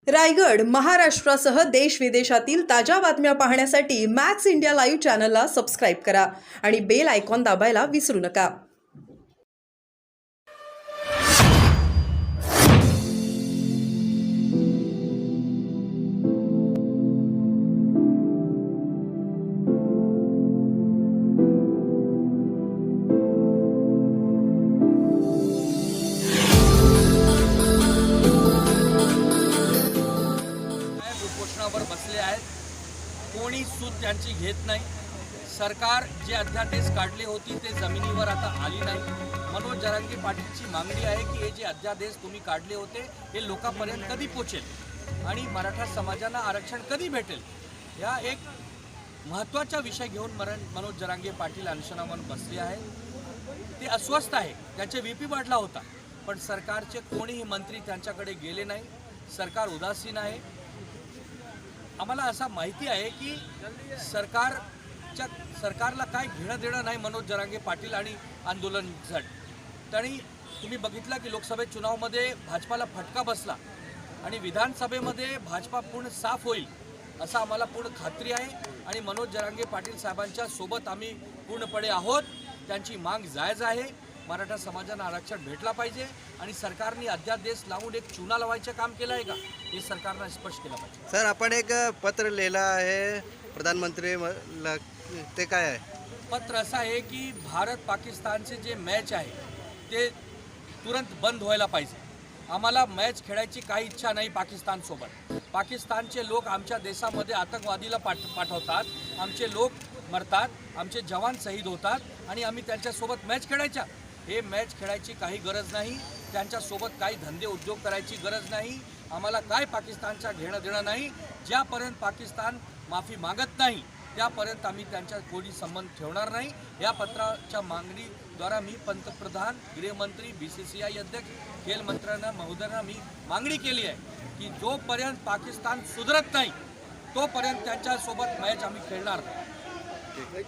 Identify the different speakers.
Speaker 1: रायगड, महाराष्ट्रासह देश विदेशातील ताज्या बातम्या पाहण्यासाठी मॅक्स इंडिया लाईव्ह चॅनलला सबस्क्राईब करा आणि बेल आयकॉन दाबायला विसरू नका.
Speaker 2: उपोषणावर बसले आहेत. कोणी सूत त्यांची घेत नाही. सरकार जे अध्यादेश काढली होती ते जमिनीवर आता आली नाही. मनोज जरांगे पाटीलची मागणी आहे की हे जे अध्यादेश तुम्ही काढले होते हे लोकांपर्यंत कधी पोचेल आणि मराठा समाजाला आरक्षण कधी भेटेल. या एक महत्त्वाचा विषय घेऊन मनोज जरांगे पाटील अनशनावर बसले आहेत. ते अस्वस्थ आहे. त्याचे VP वाढला होता, पण सरकारचे कोणीही मंत्री त्यांच्याकडे गेले नाही. सरकार उदासीन आहे. आम्हाला असा माहिती आहे की सरकारला काय घेणं देणं नाही मनोज जरांगे पाटील आणि आंदोलन झट. तरी तुम्ही बघितलं की लोकसभेत चुनावमध्ये भाजपाला फटका बसला आणि विधानसभेमध्ये भाजपा पूर्ण साफ होईल असं आम्हाला पूर्ण खात्री आहे. आणि मनोज जरांगे पाटील साहेबांच्या सोबत आम्ही पूर्णपणे आहोत. त्यांची माग जायज आहे. मराठा समाजाला आरक्षण भेटला पाहिजे आणि सरकारने अध्यादेश लावून एक चुना लावायचं काम केलं आहे का हे सरकारनं स्पष्ट केलं पाहिजे.
Speaker 3: सर, आपण एक पत्र लिहिलं आहे प्रधानमंत्री, ते काय आहे?
Speaker 2: पत्र असं आहे की भारत पाकिस्तानचे जे मॅच आहे ते तुरंत बंद व्हायला पाहिजे. आम्हाला मॅच खेळायची काही इच्छा नाही पाकिस्तानसोबत. पाकिस्तानचे लोक आमच्या देशामध्ये आतंकवादीला पाठवतात. आमचे लोक मरतात, आमचे जवान शहीद होतात आणि आम्ही त्यांच्यासोबत मॅच खेळायच्या. हे मॅच खेळायची काही गरज नाही. त्यांच्यासोबत काही धंदे उद्योग करायची गरज नाही. आम्हाला काय पाकिस्तानच्या घेणं देणं नाही. ज्यापर्यंत पाकिस्तान माफी मागत नाही त्यापर्यंत आम्ही त्यांच्या कोणी संबंध ठेवणार नाही. या पत्राच्या मागणीद्वारा मी पंतप्रधान, गृहमंत्री, BCCI अध्यक्ष, खेल मंत्र्यांना महोदयांना मी मागणी केली आहे की जोपर्यंत पाकिस्तान सुधरत नाही तोपर्यंत त्यांच्यासोबत मॅच आम्ही खेळणार नाही.